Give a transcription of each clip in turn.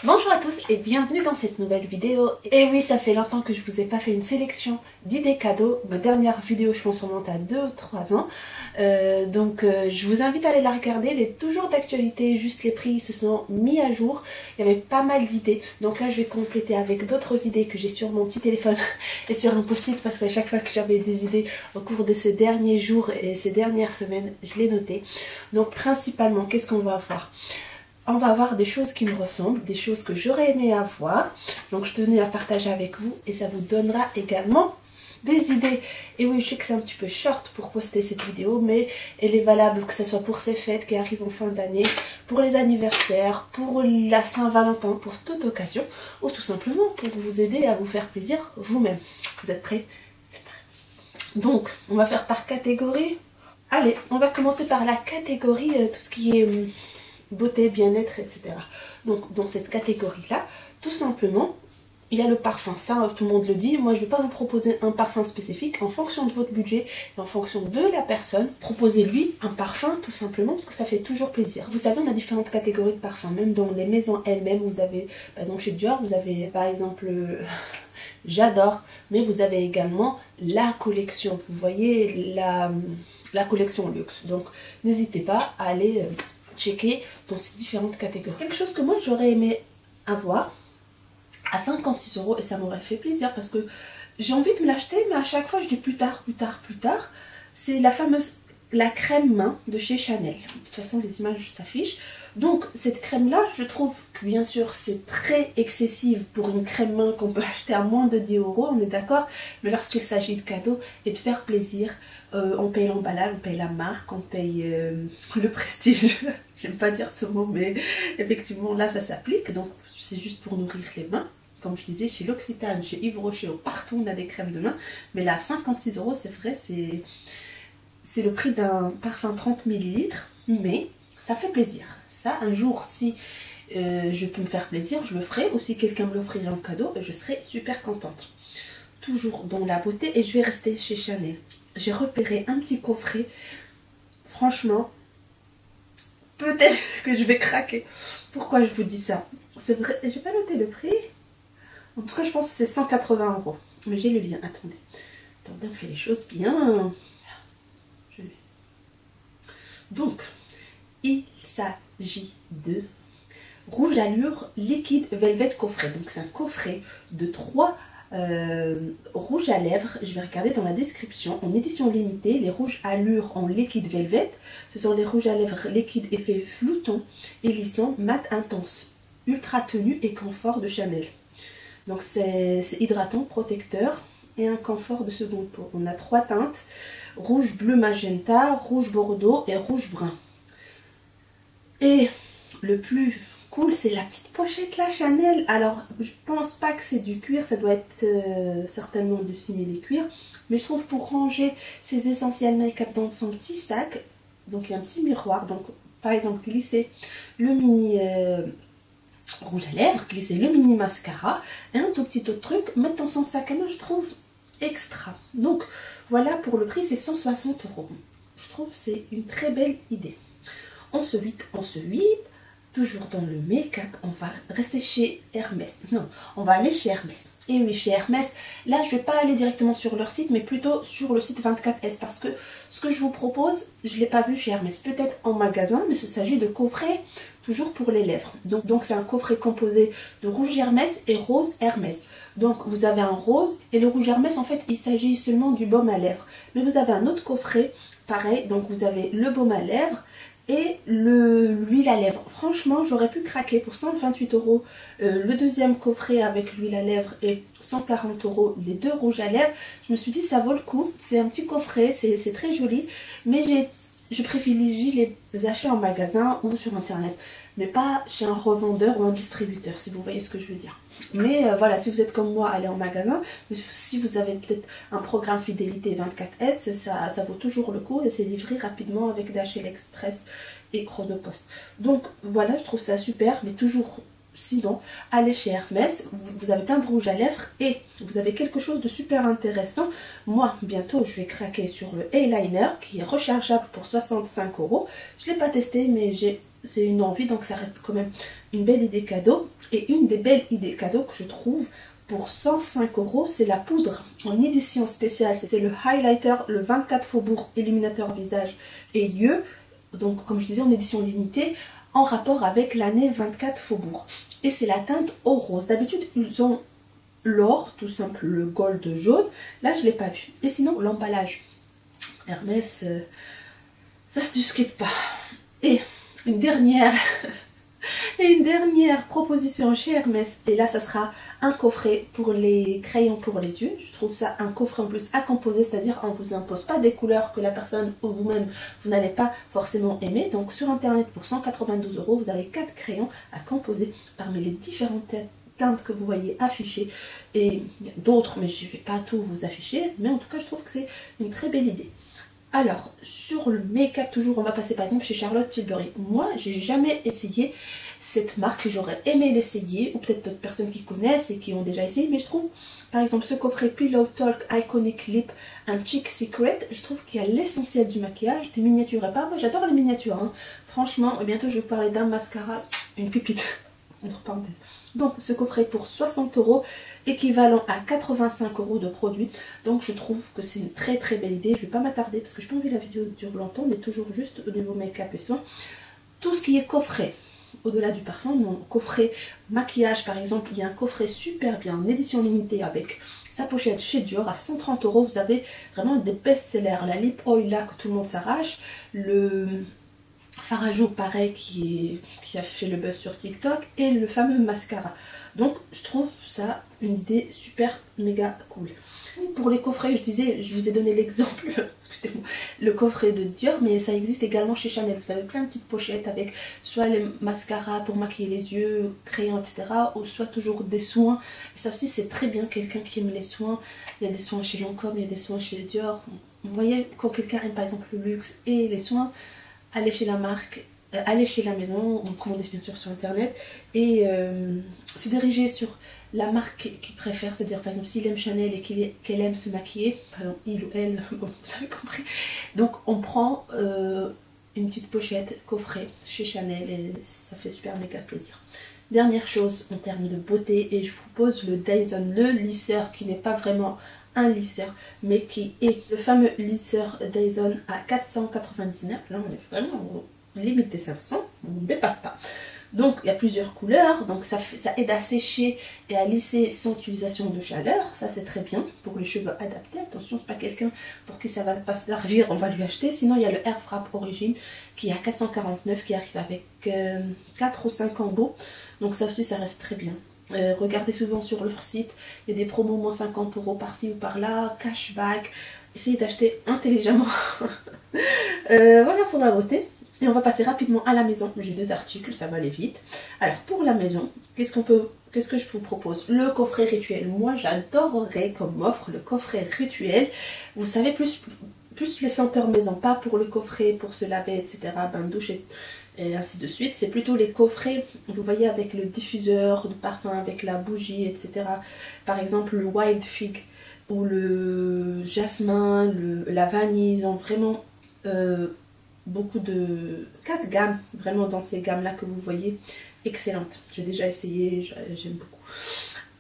Bonjour à tous et bienvenue dans cette nouvelle vidéo. Et oui, ça fait longtemps que je vous ai pas fait une sélection d'idées cadeaux. Ma dernière vidéo, je pense, remonte à 2 ou 3 ans. Je vous invite à aller la regarder. Elle est toujours d'actualité, juste les prix se sont mis à jour. Il y avait pas mal d'idées. Donc là, je vais compléter avec d'autres idées que j'ai sur mon petit téléphone et sur un post-it parce qu'à chaque fois que j'avais des idées au cours de ces derniers jours et ces dernières semaines, je les notais. Donc principalement, qu'est-ce qu'on va avoir ? On va avoir des choses qui me ressemblent, des choses que j'aurais aimé avoir. Donc je tenais à partager avec vous et ça vous donnera également des idées. Et oui, je sais que c'est un petit peu short pour poster cette vidéo, mais elle est valable que ce soit pour ces fêtes qui arrivent en fin d'année, pour les anniversaires, pour la Saint-Valentin, pour toute occasion, ou tout simplement pour vous aider à vous faire plaisir vous-même. Vous êtes prêts? C'est parti. Donc, on va faire par catégorie. Allez, on va commencer par la catégorie, tout ce qui est beauté, bien-être, etc. Donc dans cette catégorie-là, tout simplement, il y a le parfum. Ça, tout le monde le dit. Moi, je ne vais pas vous proposer un parfum spécifique. En fonction de votre budget et en fonction de la personne, proposez-lui un parfum, tout simplement, parce que ça fait toujours plaisir. Vous savez, on a différentes catégories de parfums. Même dans les maisons elles-mêmes, vous avez, par exemple, chez Dior, vous avez, par exemple, j'adore, mais vous avez également la collection. Vous voyez, la collection luxe. Donc, n'hésitez pas à aller checker dans ces différentes catégories. Quelque chose que moi j'aurais aimé avoir à 56 € et ça m'aurait fait plaisir parce que j'ai envie de me l'acheter, mais à chaque fois je dis plus tard, plus tard, plus tard. C'est la fameuse crème main de chez Chanel. De toute façon les images s'affichent. Donc cette crème là, je trouve que bien sûr c'est très excessive pour une crème main qu'on peut acheter à moins de 10 €, on est d'accord. Mais lorsqu'il s'agit de cadeaux et de faire plaisir, on paye l'emballage, on paye la marque, on paye le prestige. J'aime pas dire ce mot, mais effectivement là ça s'applique. Donc c'est juste pour nourrir les mains. Comme je disais, chez L'Occitane, chez Yves Rocher, partout on a des crèmes de main. Mais là 56 €, c'est vrai, c'est le prix d'un parfum 30 ml. Mais ça fait plaisir. Ça, un jour, si je peux me faire plaisir, je le ferai. Ou si quelqu'un me l'offrirait en cadeau, je serai super contente. Toujours dans la beauté, et je vais rester chez Chanel. J'ai repéré un petit coffret. Franchement, peut-être que je vais craquer. Pourquoi je vous dis ça? C'est vrai, j'ai pas noté le prix. En tout cas, je pense que c'est 180 €. Mais j'ai le lien. Attendez, on fait les choses bien. Donc, il s'agit de Rouge Allure Liquide Velvet Coffret. Donc c'est un coffret de 3 rouges à lèvres. Je vais regarder dans la description. En édition limitée, les rouges Allure en liquide velvet. Ce sont les rouges à lèvres liquide effet flouton et lissant mat intense, ultra tenue et confort de Chanel. Donc c'est hydratant, protecteur et un confort de seconde peau. On a 3 teintes: rouge, bleu, magenta, rouge bordeaux et rouge brun. Et le plus cool, c'est la petite pochette là, Chanel. Alors, je pense pas que c'est du cuir, ça doit être certainement du simili-cuir. Mais je trouve pour ranger ses essentiels make-up dans son petit sac, donc il y a un petit miroir. Donc, par exemple, glisser le mini rouge à lèvres, glisser le mini mascara et un tout petit autre truc, mettre dans son sac à main, je trouve extra. Donc, voilà, pour le prix, c'est 160 €. Je trouve que c'est une très belle idée. Ensuite, toujours dans le make-up, on va rester chez Hermès. Non, on va aller chez Hermès. Et oui, chez Hermès, là, je ne vais pas aller directement sur leur site, mais plutôt sur le site 24S. Parce que ce que je vous propose, je ne l'ai pas vu chez Hermès. Peut-être en magasin, mais il s'agit de coffrets toujours pour les lèvres. Donc c'est un coffret composé de rouge Hermès et rose Hermès. Donc vous avez un rose et le rouge Hermès, en fait, il s'agit seulement du baume à lèvres. Mais vous avez un autre coffret, pareil, donc vous avez le baume à lèvres et l'huile à lèvres. Franchement, j'aurais pu craquer pour 128 €. Le deuxième coffret avec l'huile à lèvres et 140 € les 2 rouges à lèvres. Je me suis dit ça vaut le coup. C'est un petit coffret, c'est très joli. Mais je privilégie les achats en magasin ou sur internet. Mais pas chez un revendeur ou un distributeur, si vous voyez ce que je veux dire. Mais voilà, si vous êtes comme moi, allez en magasin. Mais si vous avez peut-être un programme fidélité 24S, ça vaut toujours le coup et c'est livré rapidement avec DHL Express et Chronopost. Donc voilà, je trouve ça super, mais toujours sinon, allez chez Hermès, vous avez plein de rouge à lèvres et vous avez quelque chose de super intéressant. Moi, bientôt, je vais craquer sur le eyeliner qui est rechargeable pour 65 €. Je ne l'ai pas testé, mais j'ai c'est une envie, donc ça reste quand même une belle idée cadeau. Et une des belles idées cadeaux que je trouve pour 105 €, c'est la poudre en édition spéciale. C'est le highlighter, le 24 Faubourg illuminateur visage et yeux. Donc comme je disais, en édition limitée, en rapport avec l'année 24 Faubourg. Et c'est la teinte au rose. D'habitude, ils ont l'or, tout simple, le gold jaune. Là, je ne l'ai pas vu. Et sinon, l'emballage Hermès, ça se discute pas. Et une dernière proposition chez Hermès, et là ça sera un coffret pour les crayons pour les yeux. Je trouve ça un coffret en plus à composer, c'est-à-dire on ne vous impose pas des couleurs que la personne ou vous-même vous n'allez pas forcément aimer. Donc sur internet pour 192 €, vous avez 4 crayons à composer parmi les différentes teintes que vous voyez affichées, et il y a d'autres mais je ne vais pas tout vous afficher, mais en tout cas je trouve que c'est une très belle idée. Alors, sur le make-up, toujours, on va passer par exemple chez Charlotte Tilbury. Moi, j'ai jamais essayé cette marque, j'aurais aimé l'essayer, ou peut-être d'autres personnes qui connaissent et qui ont déjà essayé, mais je trouve, par exemple, ce coffret Pillow Talk Iconic Lip and Cheek Secret, je trouve qu'il y a l'essentiel du maquillage, des miniatures à part. Moi, j'adore les miniatures, hein. Franchement, et bientôt je vais vous parler d'un mascara, une pipite, entre parenthèses. Donc, ce coffret pour 60 €, équivalent à 85 € de produit. Donc je trouve que c'est une très très belle idée. Je ne vais pas m'attarder parce que je n'ai pas envie que la vidéo dure longtemps. On est toujours juste au niveau make-up et soins. Tout ce qui est coffret, au-delà du parfum, mon coffret maquillage par exemple, il y a un coffret super bien en édition limitée avec sa pochette chez Dior à 130 €. Vous avez vraiment des best-sellers. La lip oil là que tout le monde s'arrache. Le fard à joues pareil qui a fait le buzz sur TikTok. Et le fameux mascara. Donc je trouve ça une idée super méga cool. Pour les coffrets, je disais, je vous ai donné l'exemple, excusez-moi, le coffret de Dior, mais ça existe également chez Chanel. Vous avez plein de petites pochettes avec soit les mascaras pour maquiller les yeux, crayons, etc. ou soit toujours des soins. Et ça aussi c'est très bien, quelqu'un qui aime les soins. Il y a des soins chez Lancôme, il y a des soins chez Dior. Vous voyez, quand quelqu'un aime par exemple le luxe et les soins, allez chez la marque. Aller chez la maison, on commande bien sûr sur internet et se diriger sur la marque qu'il préfère, c'est-à-dire par exemple s'il aime Chanel et qu'elle aime se maquiller, par exemple il ou elle, bon, vous avez compris. Donc on prend une petite pochette coffret chez Chanel et ça fait super méga plaisir. Dernière chose en termes de beauté, et je vous propose le Dyson, le lisseur qui n'est pas vraiment un lisseur mais qui est le fameux lisseur Dyson à 499. Là on est vraiment limite des 500, on ne dépasse pas. Donc il y a plusieurs couleurs, donc ça aide à sécher et à lisser sans utilisation de chaleur. Ça c'est très bien pour les cheveux adaptés. Attention, c'est pas quelqu'un pour qui ça va pas servir, on va lui acheter. Sinon il y a le Air Wrap Origine qui est à 449, qui arrive avec 4 ou 5 embouts. Donc ça aussi ça reste très bien. Regardez souvent sur leur site, il y a des promos moins 50 € par-ci ou par-là, cashback. Essayez d'acheter intelligemment. Voilà pour la beauté. Et on va passer rapidement à la maison. J'ai 2 articles, ça va aller vite. Alors pour la maison, qu'est-ce que je vous propose? Le coffret rituel. Moi j'adorerais comme offre le coffret rituel. Vous savez, plus les senteurs maison, pas pour le coffret pour se laver, etc. Bain de douche et ainsi de suite. C'est plutôt les coffrets, vous voyez, avec le diffuseur de parfum, avec la bougie, etc. Par exemple le Wild Fig ou le jasmin, la vanille, ils ont vraiment beaucoup de 4 gammes, vraiment dans ces gammes là que vous voyez, excellentes. J'ai déjà essayé, j'aime beaucoup.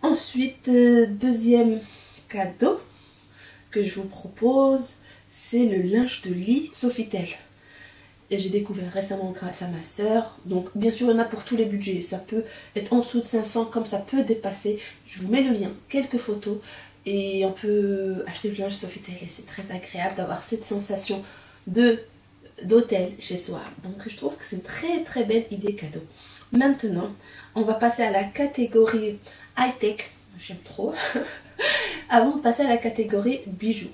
Ensuite, deuxième cadeau que je vous propose, c'est le linge de lit Sofitel. Et j'ai découvert récemment grâce à ma soeur. Donc bien sûr il y en a pour tous les budgets, ça peut être en dessous de 500 comme ça peut dépasser. Je vous mets le lien, quelques photos, et on peut acheter le linge Sofitel et c'est très agréable d'avoir cette sensation d'hôtel chez soi. Donc je trouve que c'est une très très belle idée cadeau. Maintenant on va passer à la catégorie high tech, j'aime trop. Avant de passer à la catégorie bijoux,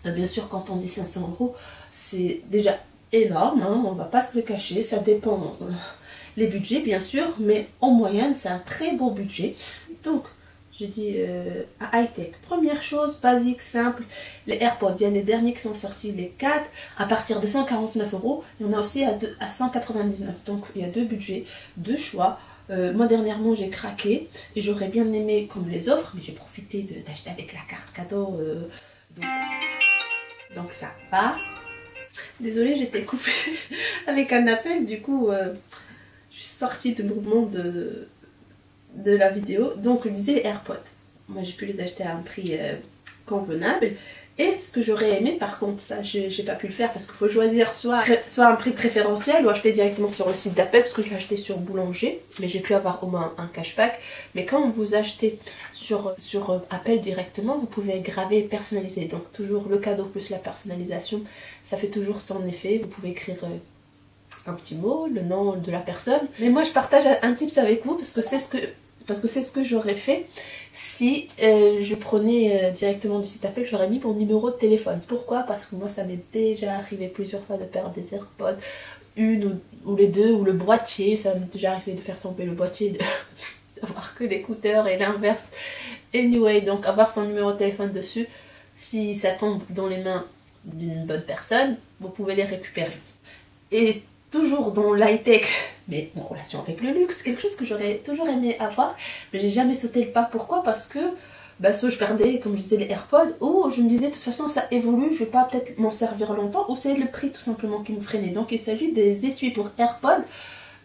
bien sûr quand on dit 500 €, c'est déjà énorme, hein, on va pas se le cacher, ça dépend les budgets bien sûr, mais en moyenne c'est un très beau budget. Donc j'ai dit à high-tech. Première chose, basique, simple, les AirPods. Il y a les derniers qui sont sortis, les 4, à partir de 149 €. Il y en a aussi à 199. Donc il y a 2 budgets, 2 choix. Moi dernièrement j'ai craqué et j'aurais bien aimé comme les offres, mais j'ai profité d'acheter avec la carte cadeau. Donc ça va. Désolée, j'étais coupée avec un appel, du coup je suis sortie de mon monde de la vidéo. Donc je disais les AirPods. Moi j'ai pu les acheter à un prix convenable. Et ce que j'aurais aimé, par contre, ça j'ai pas pu le faire parce qu'il faut choisir soit un prix préférentiel ou acheter directement sur le site d'Apple, parce que je l'ai acheté sur Boulanger, mais j'ai pu avoir au moins un cashback. Mais quand vous achetez sur Apple directement, vous pouvez graver et personnaliser. Donc toujours le cadeau plus la personnalisation, ça fait toujours son effet. Vous pouvez écrire un petit mot, le nom de la personne. Mais moi je partage un tips avec vous parce que c'est ce que j'aurais fait si je prenais directement du site Apple. J'aurais mis mon numéro de téléphone. Pourquoi? Parce que moi ça m'est déjà arrivé plusieurs fois de perdre des AirPods, une ou les deux, ou le boîtier. Ça m'est déjà arrivé de faire tomber le boîtier, d'avoir que l'écouteur et l'inverse. Anyway, donc avoir son numéro de téléphone dessus, si ça tombe dans les mains d'une bonne personne, vous pouvez les récupérer. Et toujours dans l'high-tech, mais en relation avec le luxe, quelque chose que j'aurais toujours aimé avoir, mais j'ai jamais sauté le pas. Pourquoi? Parce que soit je perdais, comme je disais, les AirPods, ou je me disais de toute façon ça évolue, je vais pas peut-être m'en servir longtemps, ou c'est le prix tout simplement qui me freinait. Donc il s'agit des étuis pour AirPods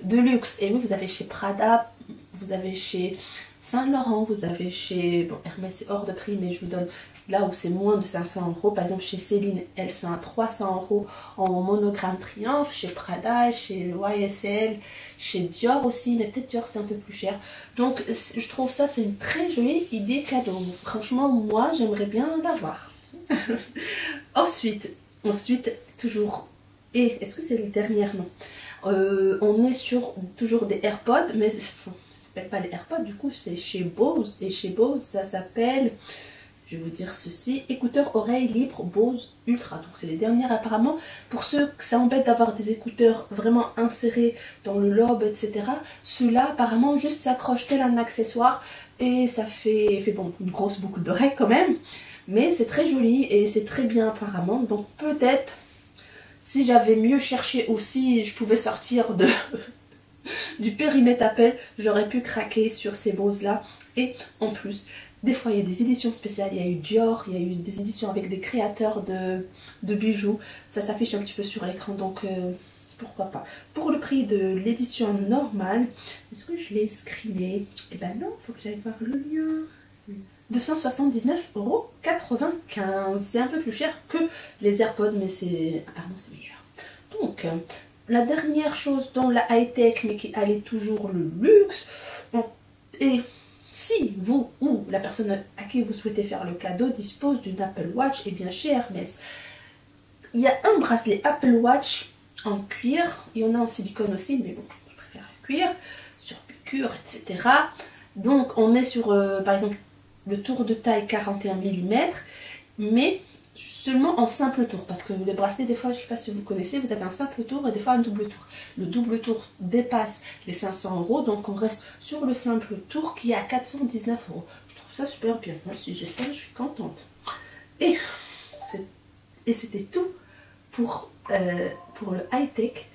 de luxe. Et oui, vous avez chez Prada, vous avez chez Saint Laurent, vous avez chez, bon, Hermès c'est hors de prix, mais je vous donne là où c'est moins de 500 €. Par exemple chez Céline, elles sont à 300 € en monogramme triomphe. Chez Prada, chez YSL, chez Dior aussi, mais peut-être Dior c'est un peu plus cher. Donc je trouve ça, c'est une très jolie idée cadeau. Franchement moi j'aimerais bien l'avoir. ensuite toujours, et est-ce que c'est les dernières? Non, on est sur toujours des AirPods, mais ça s'appelle pas les AirPods, du coup c'est chez Bose. Et chez Bose ça s'appelle, je vais vous dire ceci, écouteurs oreilles libres Bose Ultra. Donc c'est les dernières apparemment. Pour ceux que ça embête d'avoir des écouteurs vraiment insérés dans le lobe, etc. Ceux-là apparemment juste s'accrochent tel un accessoire et ça fait bon, une grosse boucle d'oreille quand même. Mais c'est très joli et c'est très bien apparemment. Donc peut-être, si j'avais mieux cherché aussi, je pouvais sortir du périmètre Apple, j'aurais pu craquer sur ces Bose là. Et en plus, des fois il y a des éditions spéciales, il y a eu Dior, il y a eu des éditions avec des créateurs de bijoux, ça s'affiche un petit peu sur l'écran, donc pourquoi pas. Pour le prix de l'édition normale, est-ce que je l'ai screené? Eh ben non, il faut que j'aille voir le lien. 279,95 €, c'est un peu plus cher que les AirPods, mais apparemment c'est meilleur. Donc la dernière chose dans la high-tech, mais qui allait toujours le luxe, et si vous ou la personne à qui vous souhaitez faire le cadeau dispose d'une Apple Watch, et bien chez Hermès, il y a un bracelet Apple Watch en cuir, il y en a en silicone aussi, mais bon, je préfère le cuir, sur piqûre, etc. Donc on est sur, par exemple, le tour de taille 41 mm, mais seulement en simple tour, parce que les bracelets des fois, je ne sais pas si vous connaissez, vous avez un simple tour et des fois un double tour. Le double tour dépasse les 500 €, donc on reste sur le simple tour qui est à 419 €. Je trouve ça super bien. Moi si j'ai ça, je suis contente. Et c'était tout pour le high-tech.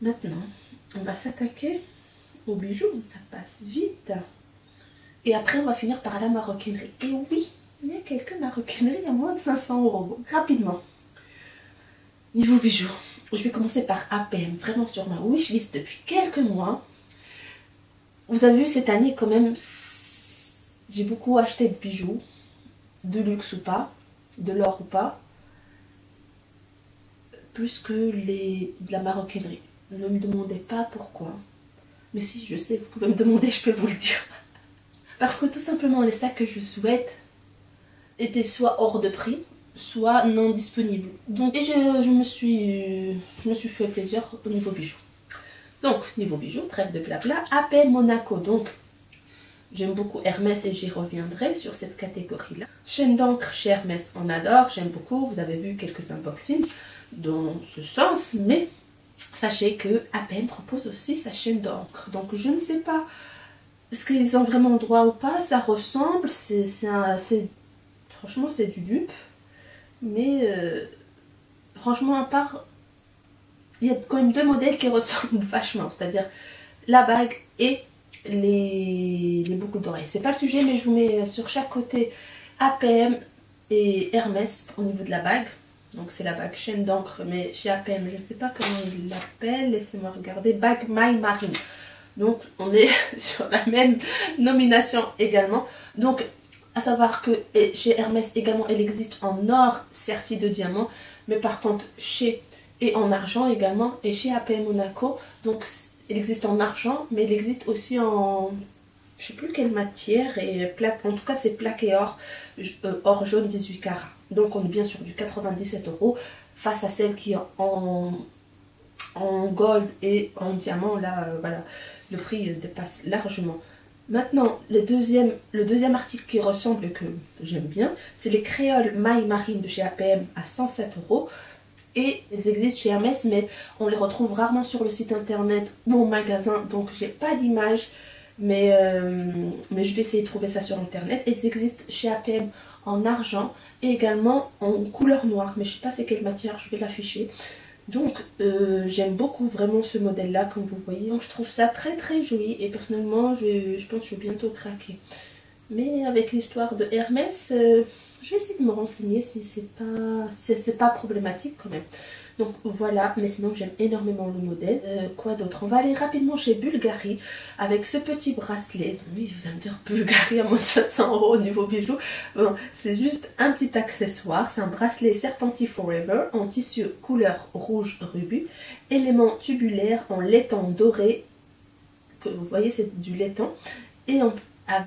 Maintenant on va s'attaquer aux bijoux, ça passe vite. Et après on va finir par la maroquinerie. Et oui, il y a quelques maroquineries à moins de 500 €. Rapidement. Niveau bijoux, je vais commencer par APM, vraiment sur ma wishlist depuis quelques mois. Vous avez vu cette année quand même, j'ai beaucoup acheté de bijoux, de luxe ou pas, de l'or ou pas, plus que de la maroquinerie. Ne me demandez pas pourquoi. Mais si, je sais, vous pouvez me demander, je peux vous le dire. Parce que tout simplement les sacs que je souhaite étaient soit hors de prix, soit non disponibles. Donc, et je me suis fait plaisir au niveau bijoux. Donc, niveau bijoux, trêve de blabla, AP Monaco. Donc, j'aime beaucoup Hermès et j'y reviendrai sur cette catégorie-là. Chaîne d'encre chez Hermès, on adore, j'aime beaucoup. Vous avez vu quelques unboxings dans ce sens, mais sachez que APM propose aussi sa chaîne d'encre. Donc, je ne sais pas est-ce qu'ils ont vraiment droit ou pas, ça ressemble, franchement c'est du dupe, mais franchement à part, il y a quand même deux modèles qui ressemblent vachement, c'est-à-dire la bague et les boucles d'oreilles. C'est pas le sujet, mais je vous mets sur chaque côté APM et Hermès au niveau de la bague. Donc c'est la bague chaîne d'encre, mais chez APM, je ne sais pas comment ils l'appellent, laissez-moi regarder, bague My Marine. Donc on est sur la même nomination également. Donc à savoir que chez Hermès également, elle existe en or serti de diamant, mais par contre et en argent également, et chez APM Monaco, donc elle existe en argent, mais elle existe aussi en, je sais plus quelle matière, et en tout cas c'est plaqué or jaune 18 carats. Donc on est bien sûr du 97 € face à celle qui est en gold et en diamant. Là voilà, le prix dépasse largement. Maintenant le deuxième article qui ressemble et que j'aime bien, c'est les créoles My Marine de chez APM à 107 €. Et elles existent chez Hermès, mais on les retrouve rarement sur le site internet ou au magasin, donc j'ai pas d'image, mais je vais essayer de trouver ça sur internet. Elles existent chez APM en argent et également en couleur noire, mais je sais pas c'est quelle matière, je vais l'afficher. Donc j'aime beaucoup vraiment ce modèle là, comme vous voyez. Donc je trouve ça très très joli et personnellement je pense que je vais bientôt craquer. Mais avec l'histoire de Hermès, je vais essayer de me renseigner si c'est pas problématique quand même. Donc voilà, mais sinon j'aime énormément le modèle. Quoi d'autre? On va aller rapidement chez Bulgari avec ce petit bracelet. Oui, vous allez me dire Bulgari à moins de 700 € au niveau bijoux. Bon, c'est juste un petit accessoire. C'est un bracelet Serpenti Forever en tissu couleur rouge rubis. Élément tubulaire en laiton doré. Que vous voyez, c'est du laiton. Et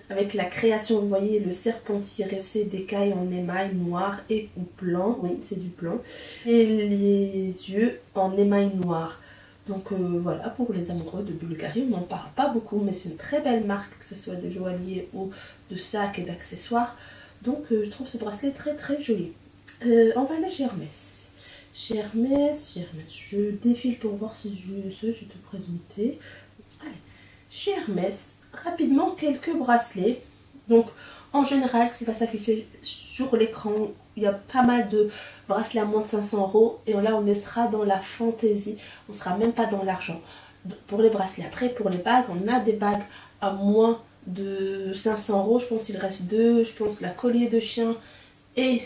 avec la création, vous voyez le serpenti rehaussé d'écailles en émail noir et blanc, oui c'est du blanc, et les yeux en émail noir. Donc voilà, pour les amoureux de Bulgari, on n'en parle pas beaucoup, mais c'est une très belle marque, que ce soit de joaillier ou de sacs et d'accessoires. Donc je trouve ce bracelet très très joli. On va aller chez Hermès. Chez Hermès, je défile pour voir si je vais te présenter. Allez, chez Hermès, rapidement quelques bracelets. Donc en général ce qui va s'afficher sur l'écran, il y a pas mal de bracelets à moins de 500 € et là on sera dans la fantaisie, on sera même pas dans l'argent pour les bracelets. Après pour les bagues, on a des bagues à moins de 500 €, je pense il reste deux, je pense la collier de chien et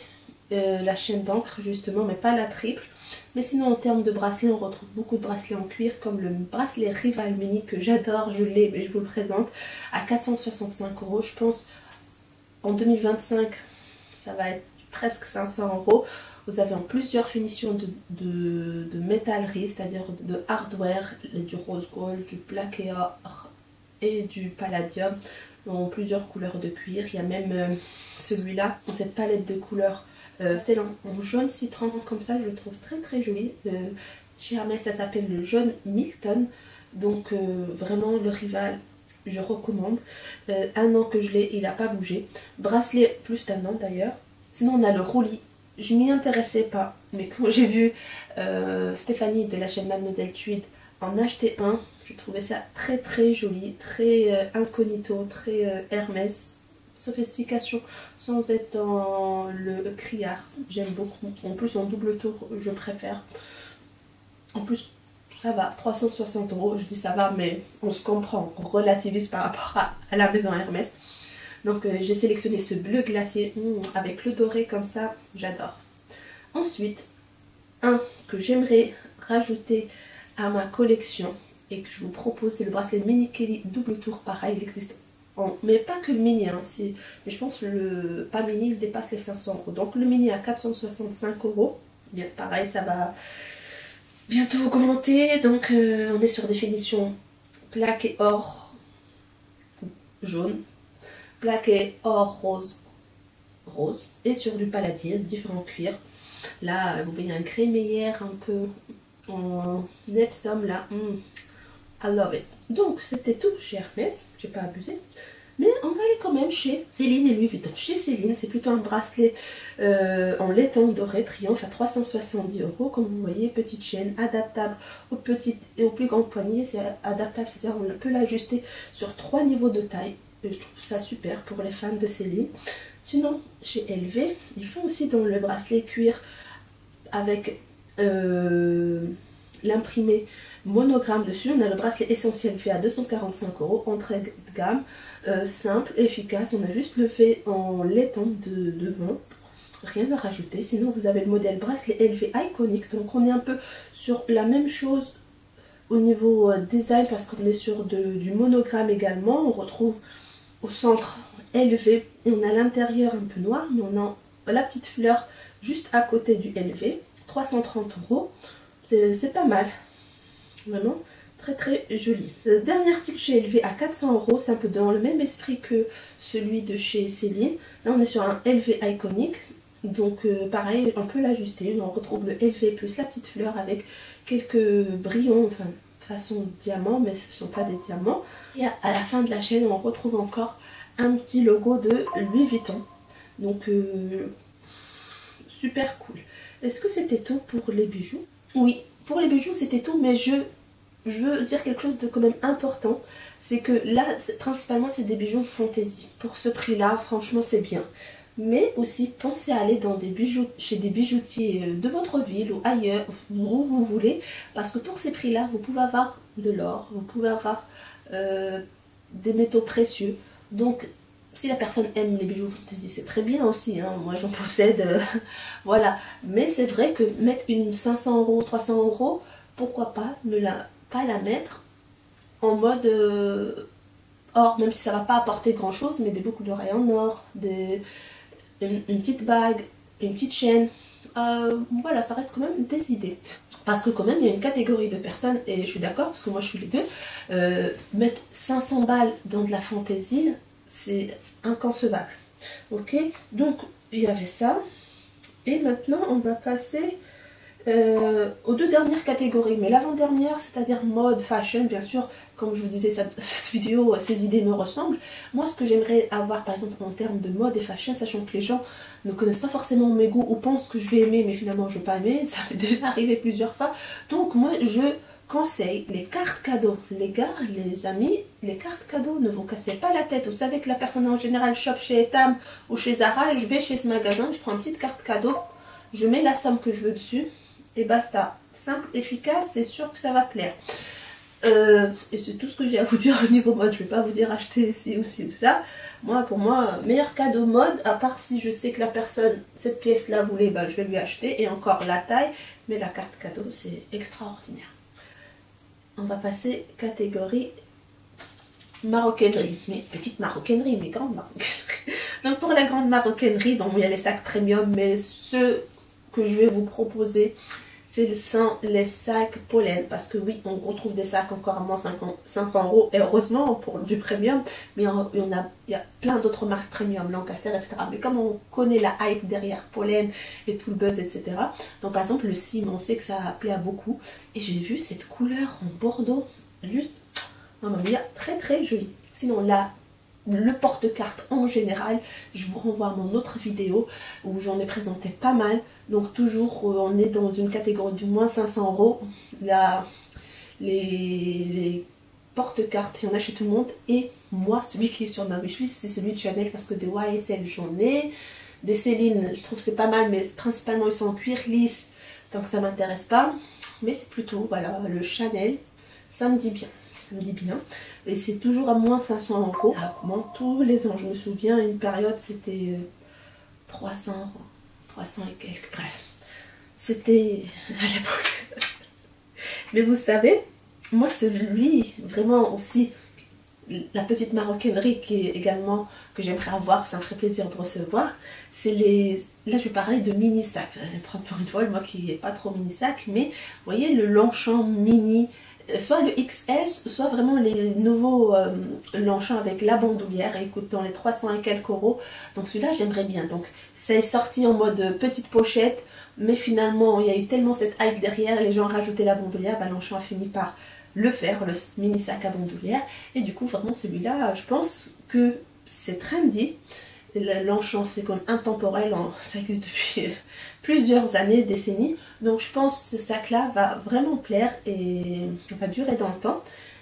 la chaîne d'encre justement, mais pas la triple. Mais sinon en termes de bracelets, on retrouve beaucoup de bracelets en cuir comme le bracelet Rival Mini que j'adore, je l'ai mais je vous le présente à 465 €. Je pense en 2025 ça va être presque 500 €. Vous avez en plusieurs finitions de métallerie, c'est-à-dire de hardware, du rose gold, du plaqué or et du palladium, en plusieurs couleurs de cuir. Il y a même celui-là, dans cette palette de couleurs. C'est en jaune citron comme ça, je le trouve très très joli. Chez Hermès ça s'appelle le jaune Milton, donc vraiment le Rival je recommande. Un an que je l'ai, il n'a pas bougé. Bracelet plus d'un an d'ailleurs. Sinon on a le roulis, je m'y intéressais pas, mais quand j'ai vu Stéphanie de la chaîne Mademoiselle Tweed en acheter un, je trouvais ça très très joli, très incognito, très Hermès. Sophistication sans être dans le criard, j'aime beaucoup. En plus en double tour je préfère. En plus ça va, 360 €, je dis ça va mais on se comprend, on relativise par rapport à la maison Hermès. Donc j'ai sélectionné ce bleu glacier avec le doré comme ça, j'adore. Ensuite un que j'aimerais rajouter à ma collection et que je vous propose, c'est le bracelet Mini Kelly double tour. Pareil, il existe mais pas que le mini, hein, mais je pense que le pas mini il dépasse les 500 €. Donc le mini à 465 €. Bien pareil, ça va bientôt augmenter. Donc on est sur des finitions plaqué or jaune, plaqué or rose et sur du palladier, différents cuirs. Là vous voyez un crémaillère un peu en Epsom là. I love it. Donc c'était tout chez Hermès, j'ai pas abusé. Mais on va aller quand même chez Céline et Louis Vuitton. Chez Céline, c'est plutôt un bracelet en laiton doré triomphe à 370 €. Comme vous voyez, petite chaîne adaptable aux petites et aux plus grandes poignées. C'est adaptable, c'est-à-dire on peut l'ajuster sur 3 niveaux de taille. Et je trouve ça super pour les fans de Céline. Sinon, chez LV, ils font aussi dans le bracelet cuir avec l'imprimé monogramme dessus. On a le bracelet essentiel fait à 245 €, entrée de gamme, simple, efficace. On a juste le fait en laiton devant. rien à rajouter. Sinon vous avez le modèle bracelet élevé iconique, donc on est un peu sur la même chose au niveau design parce qu'on est sur du monogramme également. On retrouve au centre élevé et on a l'intérieur un peu noir, mais on a la petite fleur juste à côté du élevé. 330 €, c'est pas mal, vraiment très très joli. Le dernier article chez LV à 400 €, c'est un peu dans le même esprit que celui de chez Céline. Là on est sur un LV iconique, donc pareil on peut l'ajuster. On retrouve le LV plus la petite fleur avec quelques brillants, enfin façon diamant, mais ce ne sont pas des diamants. Et à la fin de la chaîne on retrouve encore un petit logo de Louis Vuitton, donc super cool. Est-ce que c'était tout pour les bijoux? Oui, pour les bijoux c'était tout, mais je veux dire quelque chose de quand même important, c'est que là principalement c'est des bijoux fantaisie. Pour ce prix là franchement c'est bien, mais aussi pensez à aller dans des bijoux, chez des bijoutiers de votre ville ou ailleurs où vous voulez, parce que pour ces prix là vous pouvez avoir de l'or, vous pouvez avoir des métaux précieux. Donc si la personne aime les bijoux fantaisie, c'est très bien aussi, hein. Moi j'en possède, voilà. Mais c'est vrai que mettre une 500 €, 300 €, pourquoi pas pas la mettre en mode or, même si ça va pas apporter grand chose, mais des boucles d'oreilles en or, une petite bague, une petite chaîne, voilà, ça reste quand même des idées. Parce que quand même il y a une catégorie de personnes, et je suis d'accord parce que moi je suis les deux, mettre 500 balles dans de la fantaisie, c'est inconcevable. Ok, donc il y avait ça, et maintenant on va passer aux deux dernières catégories, mais l'avant-dernière, c'est-à-dire mode, fashion, bien sûr, comme je vous disais, cette vidéo, ces idées me ressemblent. Moi, ce que j'aimerais avoir, par exemple, en termes de mode et fashion, sachant que les gens ne connaissent pas forcément mes goûts ou pensent que je vais aimer, mais finalement, je ne vais pas aimer, ça m'est déjà arrivé plusieurs fois. Donc, moi, je conseille les cartes cadeaux. Les gars, les amis, les cartes cadeaux, ne vous cassez pas la tête. Vous savez que la personne en général shop chez Etam ou chez Zara, je vais chez ce magasin, je prends une petite carte cadeau, je mets la somme que je veux dessus, et basta. Simple, efficace, c'est sûr que ça va plaire. Et c'est tout ce que j'ai à vous dire au niveau mode. Je ne vais pas vous dire acheter ci ou ci ou ça. Moi, pour moi, meilleur cadeau mode, à part si je sais que la personne, cette pièce-là voulait, ben, je vais lui acheter. Et encore la taille, mais la carte cadeau, c'est extraordinaire. On va passer catégorie maroquinerie. Mais petite maroquinerie, mais grande maroquinerie. Donc pour la grande maroquinerie, bon, il y a les sacs premium, mais ceux que je vais vous proposer, c'est les sacs pollen, parce que oui, on retrouve des sacs encore à moins 500 €, et heureusement pour du premium, mais il y a plein d'autres marques premium, Lancaster, etc. Mais comme on connaît la hype derrière pollen et tout le buzz, etc. Donc par exemple le cime, on sait que ça plaît à beaucoup, et j'ai vu cette couleur en bordeaux, juste, non mais très très jolie. Sinon là, le porte-carte en général, je vous renvoie à mon autre vidéo où j'en ai présenté pas mal. Donc toujours on est dans une catégorie du moins 500 €. Là, les porte-cartes, il y en a chez tout le monde. Et moi, celui qui est sur ma wishlist, c'est celui de Chanel, parce que des YSL j'en ai. Des Céline, je trouve c'est pas mal, mais principalement ils sont en cuir lisse, donc ça m'intéresse pas. Mais c'est plutôt, voilà, le Chanel, ça me dit bien. Me dit bien, et c'est toujours à moins 500 €. Ça augmente tous les ans. Je me souviens, une période c'était 300 €, 300 et quelques, bref, c'était à l'époque. Mais vous savez, moi celui vraiment aussi, la petite maroquinerie qui est également que j'aimerais avoir, ça me ferait plaisir de recevoir, c'est les, là je vais parler de mini sacs. Je vais prendre pour une fois, moi qui n'ai pas trop mini sac, mais vous voyez le Longchamp mini, soit le XS, soit vraiment les nouveaux Longchamp avec la bandoulière, et coûte dans les 300 et quelques €. Donc celui-là j'aimerais bien. Donc c'est sorti en mode petite pochette, mais finalement il y a eu tellement cette hype derrière, les gens rajoutaient la bandoulière, bah, Longchamp a fini par le faire, le mini sac à bandoulière, et du coup vraiment celui-là, je pense que c'est trendy. Longchamp c'est comme intemporel, ça existe depuis plusieurs années, décennies, donc je pense que ce sac là va vraiment plaire et va durer dans le temps.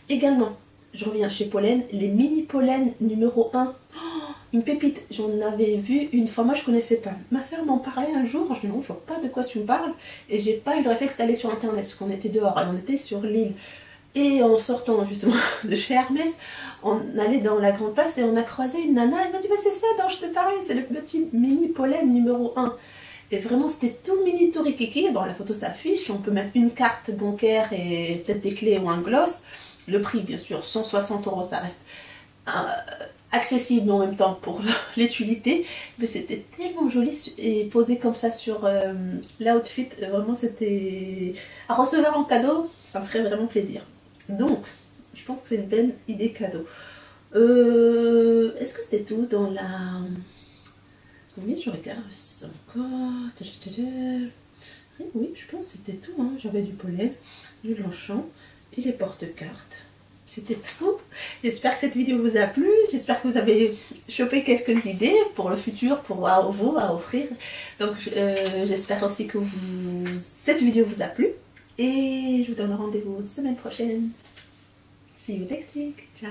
Également, je reviens chez Pollen, les mini pollen numéro 1, oh, une pépite, j'en avais vu une fois, moi je connaissais pas, ma soeur m'en parlait un jour, je dis non, je vois pas de quoi tu me parles, et j'ai pas eu le réflexe d'aller sur internet parce qu'on était dehors et on était sur l'île. Et en sortant justement de chez Hermès, on allait dans la grande place et on a croisé une nana. Elle m'a dit bah, c'est ça dont je te parlais, c'est le petit mini pollen numéro 1. Et vraiment c'était tout mini, tout rikiki. Bon, la photo s'affiche, on peut mettre une carte bancaire et peut-être des clés ou un gloss. Le prix bien sûr 160 €, ça reste accessible en même temps pour l'utilité, mais c'était tellement joli et posé comme ça sur l'outfit, vraiment c'était à recevoir en cadeau, ça me ferait vraiment plaisir. Donc je pense que c'est une belle idée cadeau. Est-ce que c'était tout dans la... Oui, je regarde encore. Oui, je pense que c'était tout, hein. J'avais du pollen, du Longchamp et les porte-cartes. C'était tout. J'espère que cette vidéo vous a plu. J'espère que vous avez chopé quelques idées pour le futur, pour vous à offrir. Donc j'espère aussi que cette vidéo vous a plu. Et je vous donne rendez-vous semaine prochaine. See you next week. Ciao.